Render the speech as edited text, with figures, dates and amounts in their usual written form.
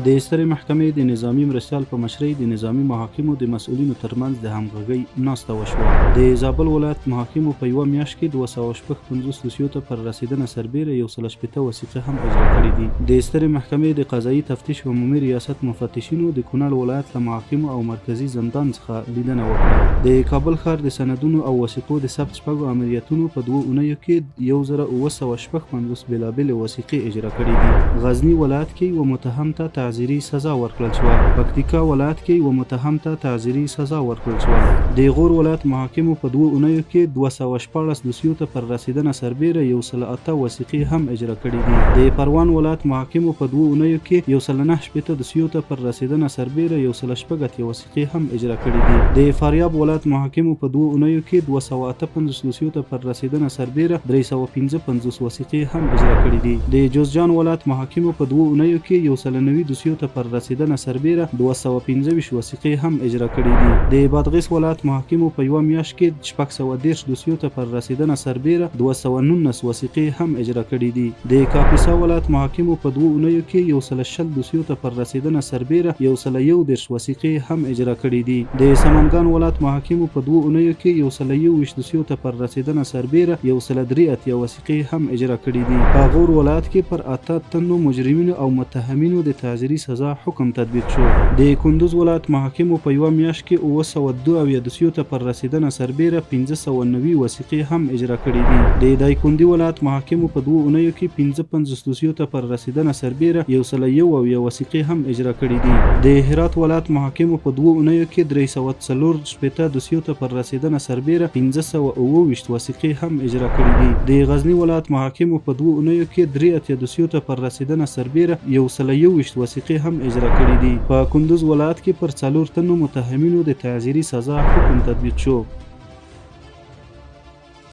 د سترې محکمې د نظامي مرستیال په مشرۍ د نظامي محاکمو د مسؤلینو ترمنځ د همغږۍ ناسته وشوه. د زابل ولایت محاکمو په یوه میاشت کې 250 دوسیو ته پر رسیدنه سربیره 160 وثیقې هم اجرا کړي دي. د سترې محکمې د قضایي تفتیش عمومي ریاست مفتشینو د کونړ ولایت له محاکمو او مرکزي زندان څخه لیدنه وکړه. د کابل ښار د سندونو او وثیقو د ثبت شپږو امریتونو په 2 اونیو کې 1956 بېلابېلې وثیقې اجرا کړي دي. غزني ولایت کې یوه متهم ته تعزیري سزا ورکړل شوه. پکتیکا ولایت کې یوه متهم ته تعزیري سزا ورکړل شوه. د غور ولایت محاکمو په 2 اونیو کې 214 دوسیو ته پر رسیدنه سربیره 108 وثیقې هم اجرا کړي دي. د پروان ولایت محاکمو په 2 اونیو کې 109 دوسیو ته پر رسیدنه سربیره 116 وثیقې هم اجرا کړي دي. د فاریاب ولایت محاکمو په 2 اونیو کې 258 دوسیو ته پر رسیدنه سربیره 355 وثیقې هم اجرا کړي دي. د جوزجان ولایت محاکمو په 2 اونیو کې 190 دوسیو ته پر رسیدنه سربیره 215 وثیقې هم اجرا کړي دي. د بادغیس ولایت محاکمو په یوه میاشت کې 613 دوسیو ته پر رسیدنه سربیره 219 وثیقې هم اجرا کړي دي. د کاپیسا ولایت محاکمو په 2 اونیو کې 160 دوسیو ته پر رسیدنه سربیره 111 وثیقې هم اجرا کړي دي. د سمنګان ولایت محاکمو په 2 اونیو کې 121 دوسیو ته پر رسیدنه سربیره 183 وثیقې هم اجرا کړي دي. په غور ولایت کې پر 8 تنو مجرمینو او متهمینو د تعزیري سزا حکم تطبیق شو. د کندوز ولایت محاکمو په یوه میاشت کې 902 دوسیو ته پر رسیدنه سربیره 590 وثیقې هم اجرا کړي دي. د دایکنډي ولایت محاکمو په 2 اونیو کې 55 دوسیو ته پر رسیدنه سربیره 101 وثیقې هم اجرا کړي دي. د هرات ولایت محاکمو په 2 اونیو کې 340 دوسیو ته پر رسیدنه سربیره 523 وثیقې هم اجرا کړي دي. د غزنی ولایت محاکمو په 2 اونیو کې 83 دوسیو ته پر رسیدنه سربیره 121 وثیقې هم اجرا کړي دي. په کندوز ولایت کې پر 4 تنو متهمینو د تعزیري سزا حکم تطبیق شو.